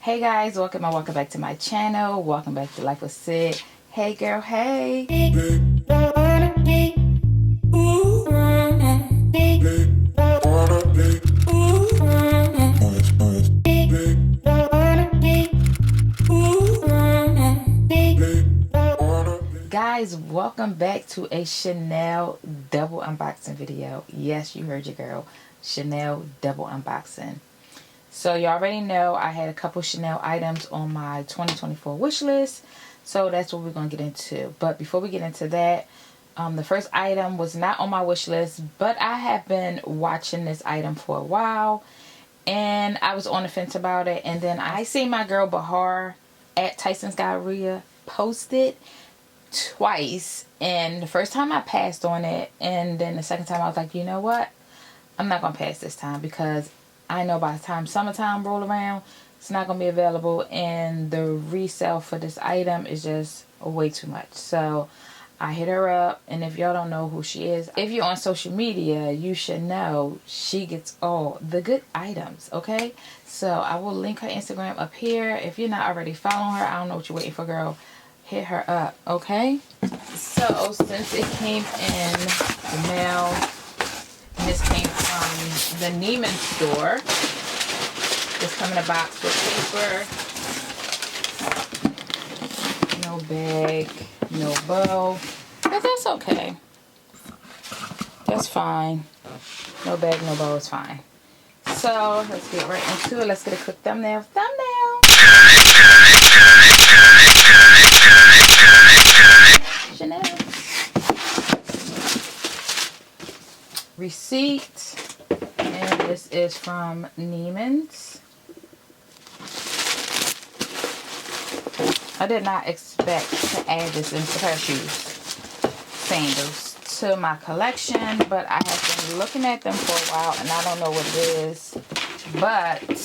Hey guys, welcome back to my channel. Welcome back to Life with Syd. Hey girl, hey. Guys, welcome back to a Chanel double unboxing video. Yes, you heard your girl. Chanel double unboxing. So you already know I had a couple Chanel items on my 2024 wish list. So that's what we're going to get into. But before we get into that, the first item was not on my wish list, but I have been watching this item for a while. And I was on the fence about it. And then I see my girl Bahar at Tyson's Galleria post it twice. And the first time I passed on it. And then the second time I was like, you know what? I'm not going to pass this time because I know by the time summertime roll around, it's not going to be available, and the resale for this item is just way too much. So I hit her up, and if y'all don't know who she is, if you're on social media, you should know she gets all the good items, okay? So I will link her Instagram up here. If you're not already following her, I don't know what you're waiting for, girl. Hit her up, okay? So since it came in the mail, this came from the Neiman store. Just come in a box with paper. No bag, no bow. But that's okay. That's fine. No bag, no bow is fine. So let's get right into it. Let's get a quick thumbnail. Chanel. Receipt. And this is from Neiman's. I did not expect to add this into pair of shoes, sandals, to my collection, but I have been looking at them for a while and I don't know what it is. But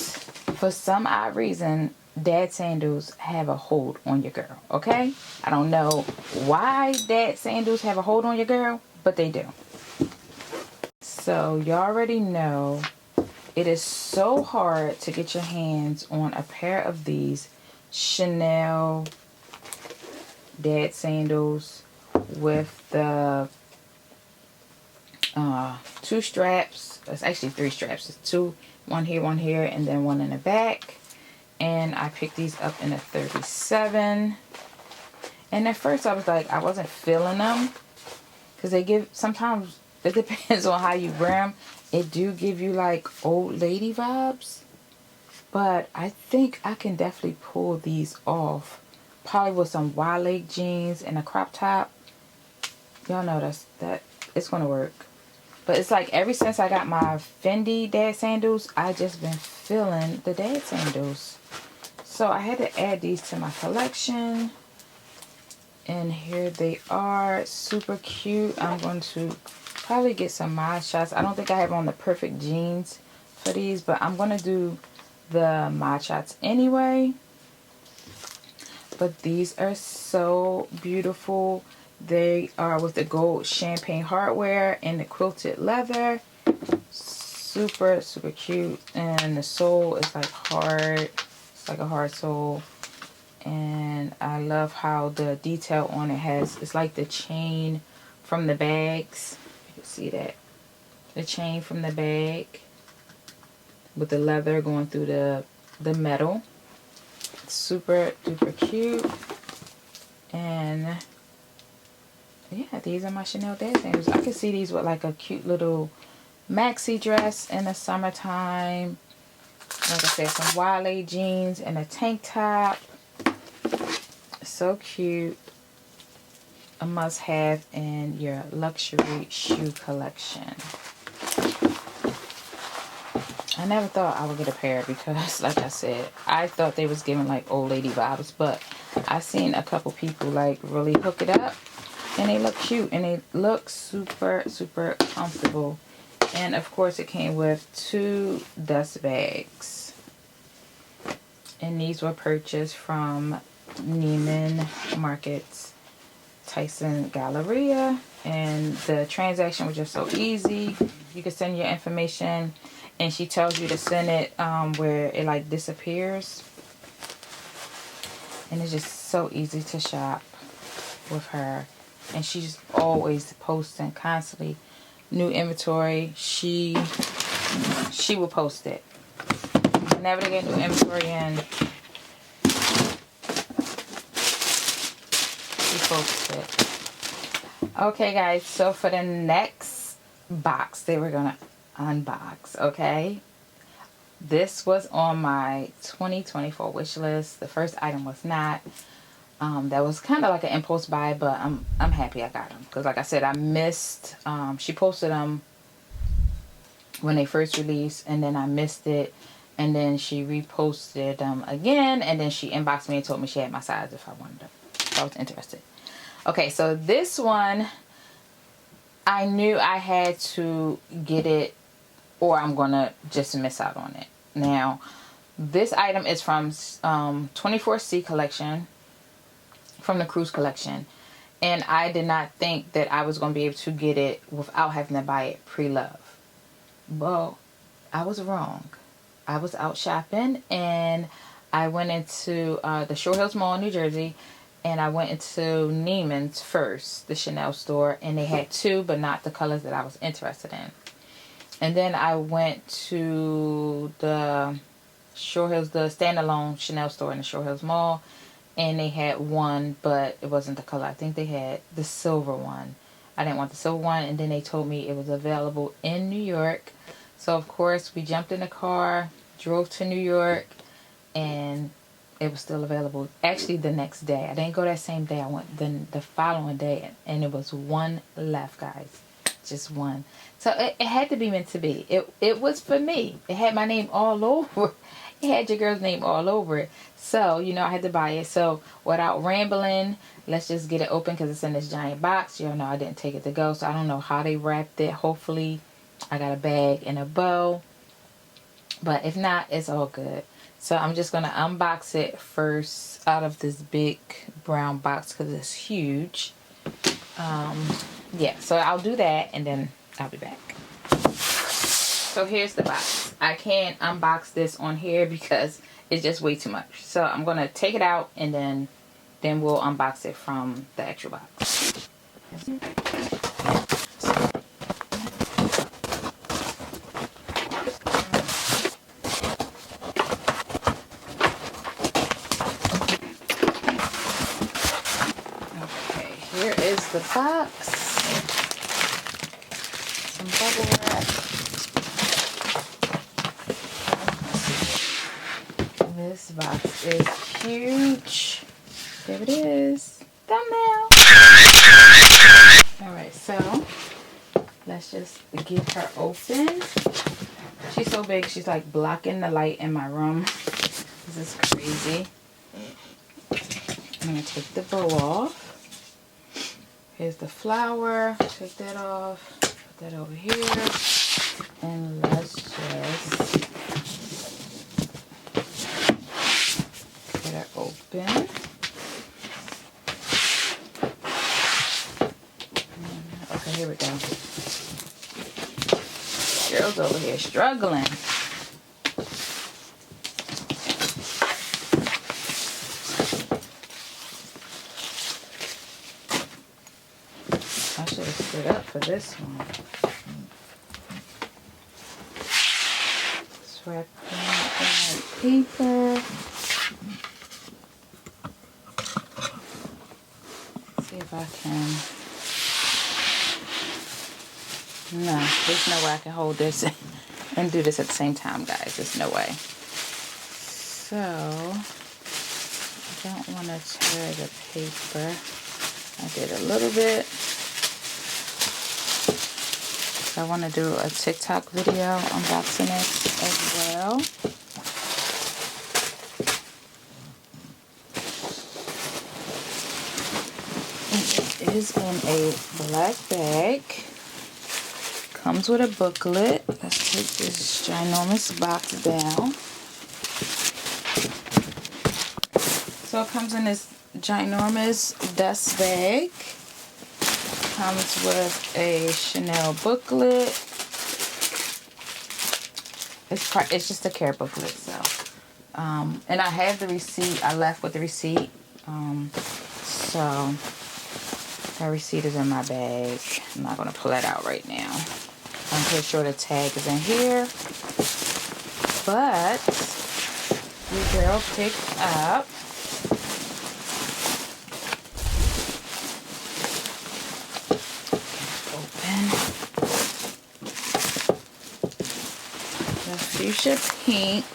for some odd reason, Dad Sandals have a hold on your girl, okay? I don't know why Dad Sandals have a hold on your girl, but they do. So you already know it is so hard to get your hands on a pair of these Chanel Dad Sandals with the two straps. It's actually three straps. It's two, one here, and then one in the back. And I picked these up in a 37. And at first I was like, I wasn't feeling them because they give, sometimes it depends on how you wear them. It do give you like old lady vibes. But I think I can definitely pull these off. Probably with some wide leg jeans and a crop top. Y'all know that it's going to work. But it's like ever since I got my Fendi Dad Sandals, I just been feeling the Dad Sandals. So I had to add these to my collection. And here they are. Super cute. I'm going to probably get some mod shots. I don't think I have on the perfect jeans for these, but I'm going to do the mod shots anyway. But these are so beautiful. They are with the gold champagne hardware and the quilted leather. Super, super cute. And the sole is like hard. It's like a hard sole. And I love how the detail on it has, it's like the chain from the bags. You can see that. The chain from the bag with the leather going through the metal. Super duper cute. And yeah, these are my Chanel Dad Sandals. I can see these with like a cute little maxi dress in the summertime. Like I said, some wide leg jeans and a tank top. So cute. A must have in your luxury shoe collection. I never thought I would get a pair because, like I said, I thought they was giving like old lady vibes, but I've seen a couple people like really hook it up and they look cute and they look super, super comfortable. And of course it came with two dust bags. And these were purchased from Neiman Marcus, Tyson Galleria, and the transaction was just so easy. You can send your information and she tells you to send it where it like disappears. And it's just so easy to shop with her. And she's always posting constantly new inventory. She will post it. Whenever they get new inventory in, she posts it. Okay, guys, so for the next box that we're gonna unbox, okay? This was on my 2024 wish list. The first item was not. That was kind of like an impulse buy, but I'm happy I got them. Because like I said, I missed, she posted them when they first released, and then I missed it. And then she reposted them again, and then she inboxed me and told me she had my size if I wanted them. So I was interested. Okay, so this one, I knew I had to get it or I'm going to just miss out on it. Now, this item is from 24C collection, from the cruise collection. And I did not think that I was going to be able to get it without having to buy it pre-love. Well, I was wrong. I was out shopping and I went into the Shore Hills Mall in New Jersey. And I went into Neiman's first, the Chanel store, and they had two, but not the colors that I was interested in. And then I went to the Shore Hills, the standalone Chanel store in the Shore Hills Mall, and they had one, but it wasn't the color. I think they had the silver one. I didn't want the silver one, and then they told me it was available in New York. So, of course, we jumped in the car, drove to New York, and it was still available. Actually, the next day. I didn't go that same day. I went the following day, and it was one left, guys. Just one. So it had to be meant to be. It was for me. It had my name all over. It had your girl's name all over it. So, you know, I had to buy it. So, without rambling, let's just get it open because it's in this giant box. You know, I didn't take it to go, so I don't know how they wrapped it. Hopefully, I got a bag and a bow. But if not, it's all good. So I'm just going to unbox it first out of this big brown box because it's huge. Yeah, so I'll do that and then I'll be back. So here's the box. I can't unbox this on here because it's just way too much. So I'm going to take it out and then we'll unbox it from the extra box. The box, some bubble wrap. This box is huge. There it is. Thumbnail. Alright, so let's just get her open. She's so big, she's like blocking the light in my room. This is crazy. I'm going to take the bow off. Here's the flower. Take that off. Put that over here. And let's just get her open. Okay, here we go. Girl's over here struggling. I should have stood up for this one. Just wrap that paper. See if I can. No, there's no way I can hold this and do this at the same time, guys. There's no way. So, I don't want to tear the paper. I did a little bit. I want to do a TikTok video unboxing it as well. And it is in a black bag. Comes with a booklet. Let's take this ginormous box down. So it comes in this ginormous dust bag. Comes with a Chanel booklet. It's just a care booklet, so and I have the receipt. I left with the receipt So that receipt is in my bag. I'm not going to pull that out right now. I'm pretty sure the tag is in here. But your girl picked up the fuchsia pink.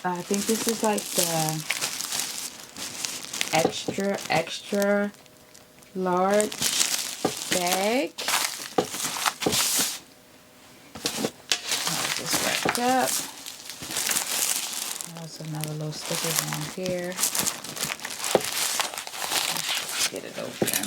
I think this is like the extra large bag. I'll just wrapped up. There's another little sticker down here. Let's get it open.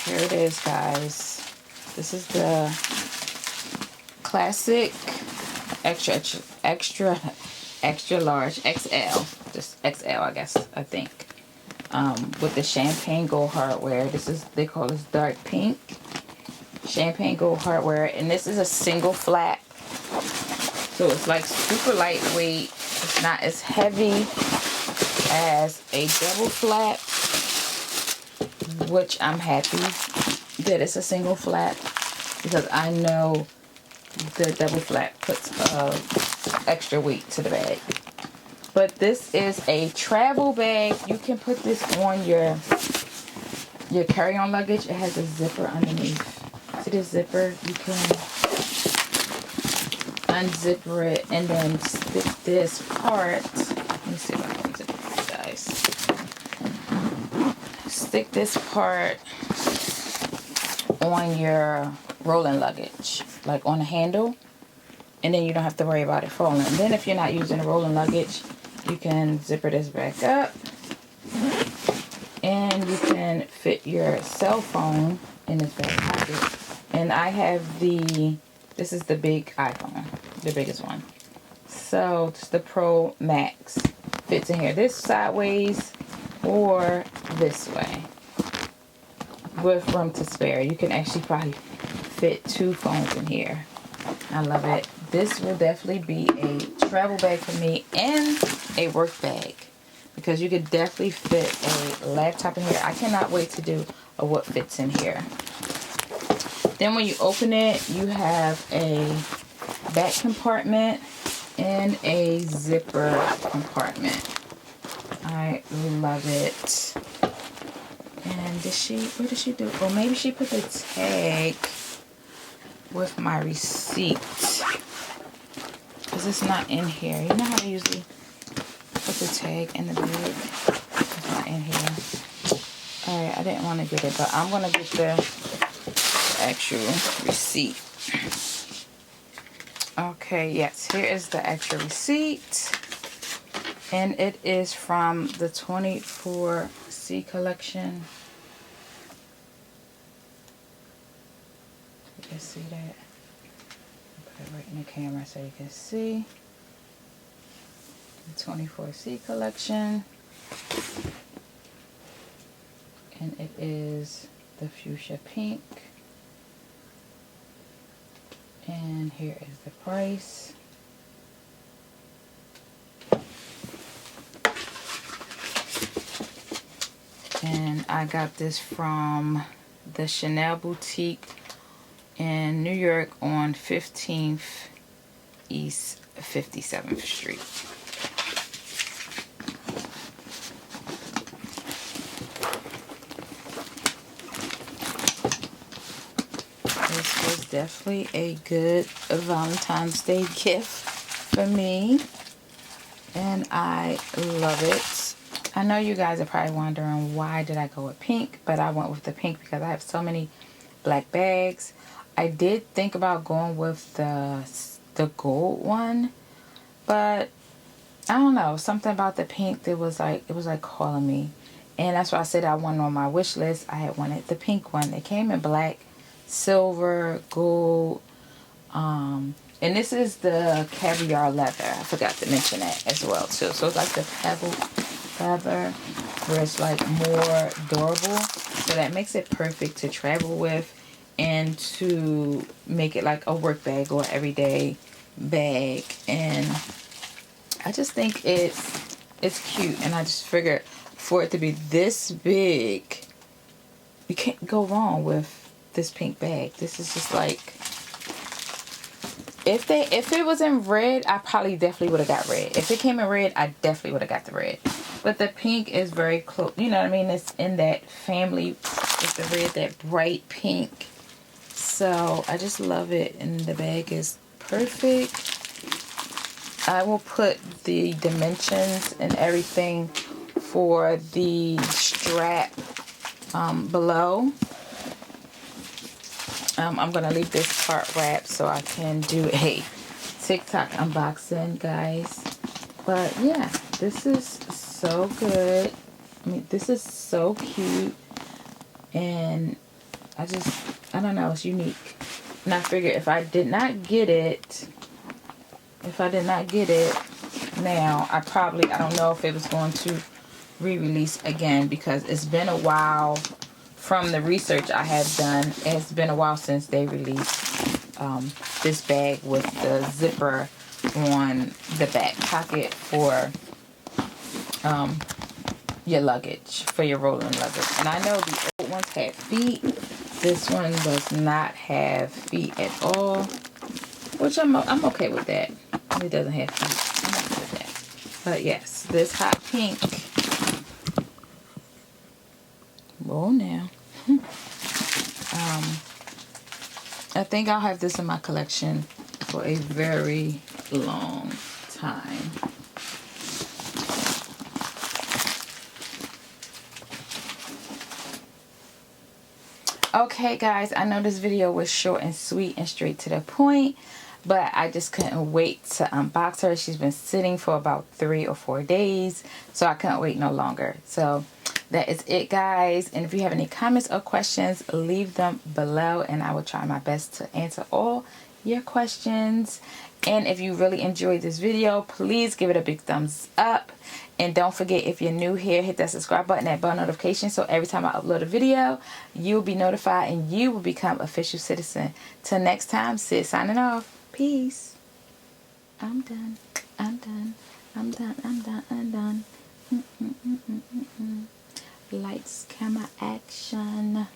Here it is, guys. This is the classic extra large XL, just XL, I guess, I think, with the champagne gold hardware. This is, they call this dark pink champagne gold hardware, and this is a single flap, so it's like super lightweight. It's not as heavy as a double flap, which I'm happy that it's a single flap, because I know the double flap puts extra weight to the bag. But this is a travel bag. You can put this on your carry-on luggage. It has a zipper underneath. See this zipper? You can unzipper it and then stick this part. Let me see if I can unzip it for you guys. Stick this part on your rolling luggage, like on the handle, and then you don't have to worry about it falling. And then if you're not using a rolling luggage, you can zipper this back up, and you can fit your cell phone in this back pocket. And I have this is the big iPhone, the biggest one. So it's the Pro Max. Fits in here, this sideways or this way, with room to spare. You can actually probably fit 2 phones in here. I love it. This will definitely be a travel bag for me and a work bag, because you could definitely fit a laptop in here. I cannot wait to do a what fits in here. Then when you open it, you have a back compartment and a zipper compartment. I love it. And what did she do? Or maybe she put the tag with my receipt, because it's not in here. You know how they usually put the tag in the bag? It's not in here. Alright, I didn't want to get it, but I'm going to get the actual receipt. Okay, yes, here is the actual receipt. And it is from the 24C collection. You can see that. Put it right in the camera so you can see. The 24C collection. And it is the fuchsia pink. And here is the price. And I got this from the Chanel boutique in New York on 15th East 57th Street. This was definitely a good Valentine's Day gift for me, and I love it. I know you guys are probably wondering, why did I go with pink? But I went with the pink because I have so many black bags. I did think about going with the gold one, but I don't know, something about the pink that was like, it was like calling me. And that's why I said I wanted on my wish list. I had wanted the pink one. It came in black, silver, gold, and this is the caviar leather. I forgot to mention that as well too. So it's like the pebble leather, where it's like more durable. So that makes it perfect to travel with and to make it like a work bag or everyday bag. And I just think it's cute, and I just figured for it to be this big, you can't go wrong with this pink bag. This is just like, if it was in red, I probably definitely would have got red. If it came in red, I definitely would have got the red. But the pink is very close, you know what I mean? It's in that family with the red, that bright pink. So I just love it, and the bag is perfect. I will put the dimensions and everything for the strap below. I'm going to leave this part wrapped so I can do a TikTok unboxing, guys. But yeah, this is so good. I mean, this is so cute. And I don't know, it's unique. And I figured if I did not get it now, I don't know if it was going to re-release again, because it's been a while from the research I have done. It's been a while since they released this bag with the zipper on the back pocket for your luggage, for your rolling luggage. And I know the old ones had feet. This one does not have feet at all, which I'm okay with that. It doesn't have feet. I'm okay with that. But yes, this hot pink. Whoa now. I think I'll have this in my collection for a very long time. Okay guys, I know this video was short and sweet and straight to the point, but I just couldn't wait to unbox her. She's been sitting for about 3 or 4 days, so I couldn't wait no longer. So that is it, guys. And if you have any comments or questions, leave them below, and I will try my best to answer all your questions. And if you really enjoyed this video, please give it a big thumbs up. And don't forget, if you're new here, hit that subscribe button, that bell notification, so every time I upload a video, you'll be notified and you will become official citizen. Till next time, Syd signing off. Peace. I'm done. I'm done. I'm done. I'm done. I'm done. Lights, camera, action.